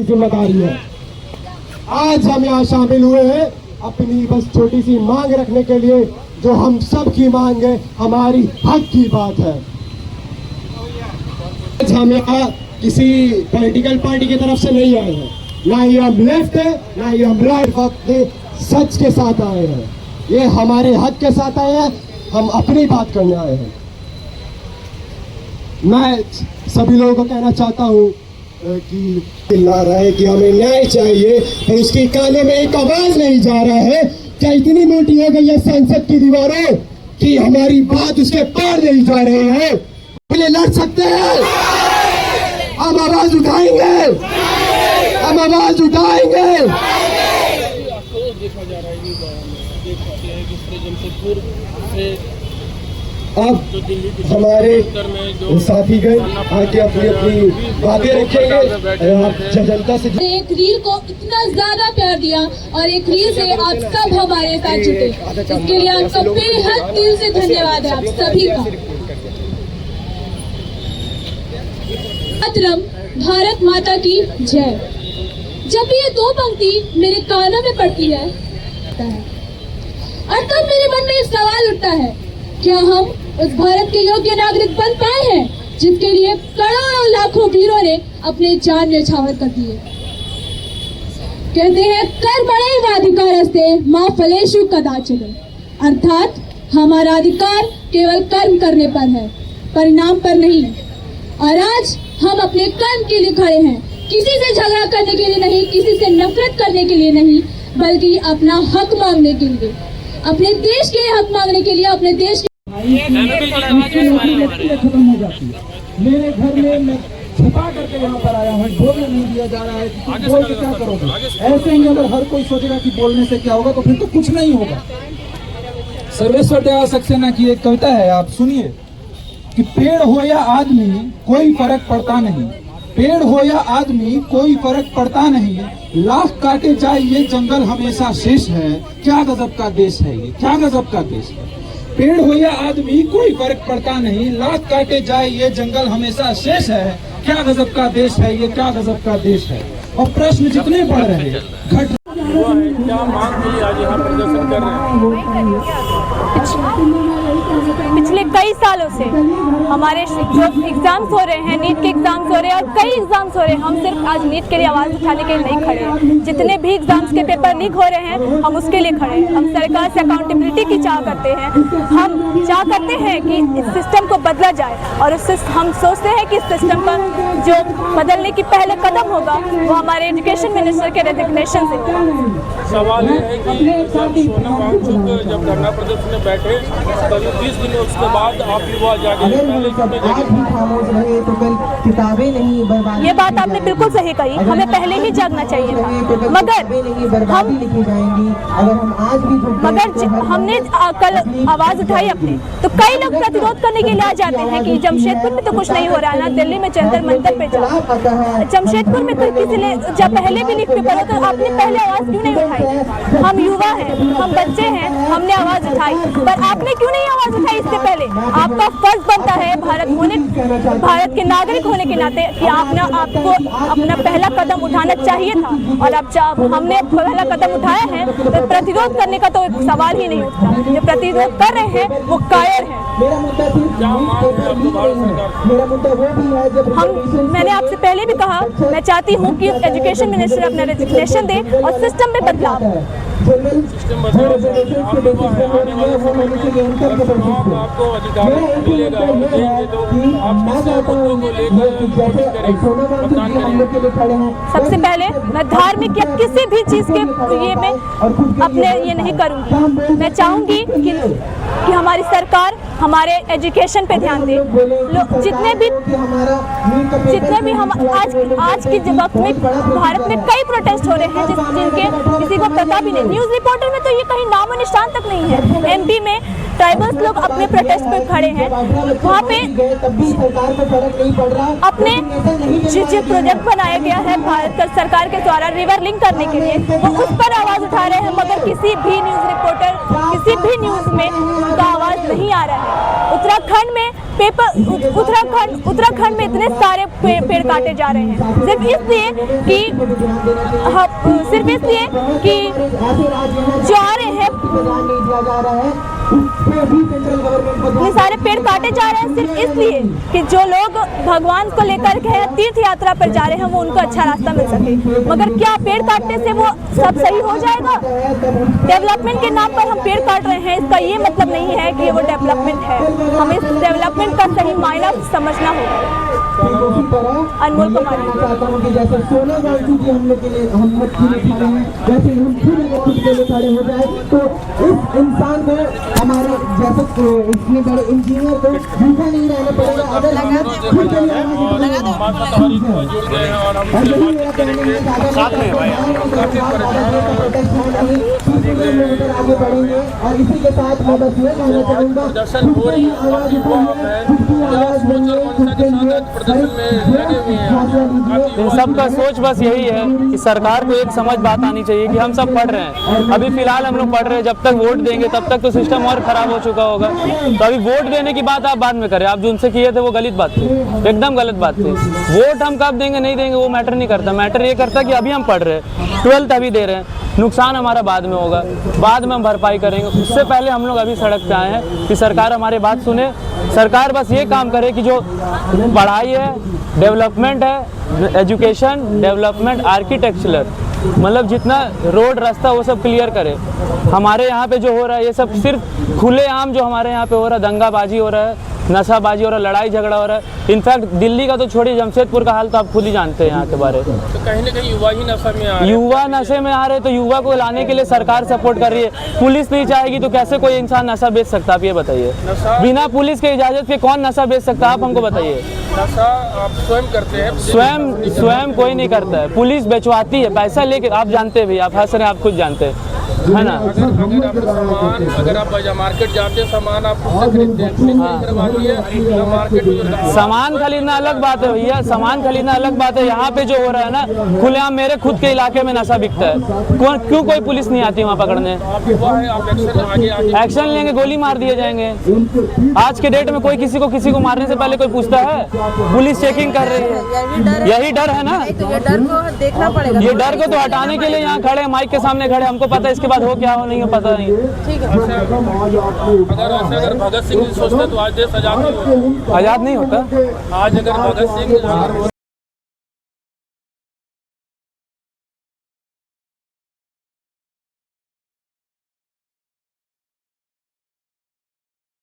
जिम्मेदारी है। आज हम यहाँ शामिल हुए हैं अपनी बस छोटी सी मांग रखने के लिए, जो हम सब की मांग है, हमारी हक की बात है। आज हम यहाँ किसी पॉलिटिकल पार्टी की तरफ से नहीं आए हैं, ना ही हम लेफ्ट है ना ही हम राइट, वक्त सच के साथ आए हैं। ये हमारे हक के साथ आए हैं, हम अपनी बात करने आए हैं। मैं सभी लोगों को कहना चाहता हूँ कि चिल्ला रहा है कि हमें न्याय चाहिए, पर उसके काने में एक आवाज नहीं जा रहा है। क्या इतनी मोटी हो गई है संसद की दीवारें कि हमारी बात उसके पार नहीं जा रही है? पहले लड़ सकते हैं, हम आवाज उठाएंगे, हम आवाज उठाएंगे। अब हमारे साथी गण आके अपनी अपनी बातें रखेंगे। जनता से एक रील को इतना ज्यादा प्यार दिया और एक रील से आप सब हमारे साथ जुटे, इसके लिए आपका बेहद दिल से धन्यवाद है आप सभी का। मातरम, भारत माता की जय। जब भी ये दो पंक्ति मेरे कानों में पड़ती है और तब मेरे मन में एक सवाल उठता है, क्या हम उस भारत के योग्य नागरिक बन पाए हैं जिसके लिए करोड़ों लाखों वीरों ने अपने जान न्यौछावर कर दिए? कहते हैं कर्मणैव अधिकारस्ते मा फलेषु कदाचन, अर्थात हमारा अधिकार केवल कर्म करने पर है, परिणाम पर नहीं। और आज हम अपने कर्म के लिए खड़े हैं, किसी से झगड़ा करने के लिए नहीं, किसी से नफरत करने के लिए नहीं, बल्कि अपना हक मांगने के लिए, अपने देश के हक मांगने के लिए, अपने देश खत्म हो जाती है। मेरे घर में मैं छुपा करके यहाँ पर आया हूँ, बोलने नहीं दिया जा रहा है कि तुम बोल के क्या करोगे। ऐसे ही अगर हर कोई सोचेगा कि बोलने से क्या होगा तो फिर तो कुछ नहीं होगा। सर्वेश्वर दयाल सक्सेना की एक कविता है, आप सुनिए कि पेड़ हो या आदमी कोई फर्क पड़ता नहीं, पेड़ हो या आदमी कोई फर्क पड़ता नहीं, लाख काटे जाए ये जंगल हमेशा शेष है। क्या गजब का देश है ये, क्या गजब का देश है। पेड़ हो या आदमी कोई फर्क पड़ता नहीं, लाख काटे जाए ये जंगल हमेशा शेष है। क्या गजब का देश है ये, क्या गजब का देश है। और प्रश्न जितने बढ़ रहे हैं, क्या मांग के लिए आज यहाँ प्रदर्शन कर रहे हैं? पिछले कई सालों से हमारे जो एग्जाम्स हो रहे हैं, नीट के एग्जाम्स हो रहे हैं और कई एग्जाम्स हो रहे हैं, हम सिर्फ आज नीट के लिए आवाज़ उठाने के लिए नहीं खड़े हैं। जितने भी एग्जाम्स के पेपर लीक हो रहे हैं, हम उसके लिए खड़े हैं। हम सरकार से अकाउंटेबिलिटी की चाह करते हैं। हम चाह करते हैं कि इस सिस्टम को बदला जाए और हम सोचते हैं कि इस सिस्टम का जो बदलने की पहले कदम होगा वो हमारे एजुकेशन मिनिस्टर के रेजिग्नेशन से होगा। सवाल ये है कि जब सोनम वांगचुक जब धरना प्रदर्शन में बैठे करीब 20 दिन उसके बाद आप युवा जागे, ये बात आपने बिल्कुल सही कही, हमें पहले ही जागना चाहिए था। मगर हमने कल आवाज उठाई अपनी, तो कई लोग प्रतिरोध करने के लिए आ जाते हैं कि जमशेदपुर में तो कुछ नहीं हो रहा है ना, दिल्ली में जंतर मंतर पे जाओ। जमशेदपुर में तो किसी ने जब पहले भी लीक पेपर हो तो आपने पहले आवाज क्यों नहीं उठाई? हम युवा हैं, हम बच्चे हैं, हमने आवाज उठाई, पर आपने क्यों नहीं आवाज उठाई इससे पहले? आपका फर्ज बनता है भारत के नागरिक होने के नाते कि आपको अपना पहला कदम उठाना चाहिए था। और अब जब हमने पहला कदम उठाया है तो प्रतिरोध करने का तो सवाल ही नहीं उठता। जो प्रतिरोध कर रहे हैं वो कायर हैं। मैंने आपसे पहले भी कहा, मैं चाहती हूँ कि एजुकेशन मिनिस्टर अपना रेजिग्नेशन दे और सिस्टम में बदलाव। आपको अधिकार मिलेगा सबसे पहले मैं धार्मिक या किसी भी चीज के ये में अपने ये नहीं करूंगी। मैं चाहूंगी कि हमारी सरकार हमारे एजुकेशन पे ध्यान दे। जितने भी हम आज के वक्त में भारत में कई प्रोटेस्ट हो रहे हैं जिनके किसी को पता भी नहीं। न्यूज रिपोर्टर में तो ये कहीं नामो निशान तक नहीं है। एमपी में ट्राइबल्स लोग अपने प्रोटेस्ट पे खड़े हैं, वहाँ पे अपने जो प्रोजेक्ट बनाया गया है भारत सरकार के द्वारा रिवर लिंक करने के लिए, वो उस पर आवाज उठा रहे हैं, मगर किसी भी न्यूज रिपोर्टर किसी भी न्यूज में उनका आवाज नहीं आ रहा है। उत्तराखंड में उत्तराखंड में इतने सारे पेड़ काटे जा रहे हैं सिर्फ इसलिए कि चाह रहे हैं, ये सारे पेड़ काटे जा रहे हैं सिर्फ इसलिए कि जो लोग भगवान को लेकर के तीर्थ यात्रा पर जा रहे हैं वो उनको अच्छा रास्ता मिल सके। मगर क्या पेड़ काटने से वो सब सही हो जाएगा? डेवलपमेंट के नाम पर हम पेड़ काट रहे हैं, इसका ये मतलब नहीं है कि वो डेवलपमेंट है। हमें इस डेवलपमेंट का सही मायना समझना होगा। अनमोल कुमार चाहता हूँ कि जैसे सोना गांधी जी हम लोग के लिए हम खड़े हैं, वैसे हम खुद अगर खुद के लिए खड़े हो जाए तो इस इंसान को हमारे जैसे इतने बड़े इंजीनियर को भूखा नहीं रहना पड़ेगा। अगर हम खुद के लिए आगे बढ़ेंगे। और इसी के साथ मैं बस ये कहना चाहूँगा, इन सब का सोच बस यही है कि सरकार को एक समझ बात आनी चाहिए कि हम सब पढ़ रहे हैं। अभी फिलहाल हम लोग पढ़ रहे हैं, जब तक वोट देंगे तब तक तो सिस्टम और खराब हो चुका होगा। तो अभी वोट देने की बात आप बाद में करें, आप जो उनसे किए थे वो गलत बात थी, एकदम गलत बात थी। वोट हम कब देंगे नहीं देंगे वो मैटर नहीं करता, मैटर ये करता कि अभी हम पढ़ रहे हैं, 12th अभी दे रहे हैं, नुकसान हमारा बाद में होगा, बाद में हम भरपाई करेंगे। उससे पहले हम लोग अभी सड़क पे आए हैं कि सरकार हमारी बात सुने। सरकार बस ये काम करे कि जो पढ़ाई है, डेवलपमेंट है, एजुकेशन, डेवलपमेंट, आर्किटेक्चरल, मतलब जितना रोड रास्ता वो सब क्लियर करे। हमारे यहाँ पे जो हो रहा है ये सब सिर्फ खुलेआम जो हमारे यहाँ पे हो रहा है, दंगाबाजी हो रहा है, नशाबाजी हो रहा है, लड़ाई झगड़ा हो रहा है। इनफैक्ट दिल्ली का तो छोड़िए, जमशेदपुर का हाल तो आप खुद ही जानते हैं यहाँ के बारे में। तो कहीं ना कहीं युवा ही नशा में आ रहे हैं। युवा नशे में आ रहे, तो युवा को लाने के लिए सरकार सपोर्ट कर रही है। पुलिस नहीं चाहेगी तो कैसे कोई इंसान नशा बेच सकता, आप ये बताइए। बिना पुलिस के इजाजत के कौन नशा बेच सकता, आप हमको बताइए। नशा आप स्वयं करते हैं? स्वयं कोई नहीं करता है, पुलिस बेचवाती है पैसा लेके। आप जानते भी, आप हंस रहे हैं, आप खुद जानते हैं, है ना। अगर आप मार्केट जाते हैं, सामान आप खरीदते हैं, मार्केट सामान खरीदना अलग बात है भैया, सामान खरीदना अलग बात है। यहाँ पे जो हो रहा है ना, खुलेआम मेरे खुद के इलाके में नशा बिकता है, क्यों कोई पुलिस नहीं आती वहाँ पकड़ने? एक्शन लेंगे, गोली मार दिए जाएंगे। आज के डेट में कोई किसी को मारने से पहले कोई पूछता है? पुलिस चेकिंग कर रही है, यही डर है ना। तो ये डर को देखना पड़ेगा, ये डर को तो हटाने के लिए यहाँ खड़े, माइक के सामने खड़े, हमको पता है इसके बाद हो क्या हो नहीं हो पता नहीं। ठीक है। अगर भगत सिंह सोचते तो आज देश आजाद नहीं होता। आजाद नहीं होता। आज अगर भगत सिंह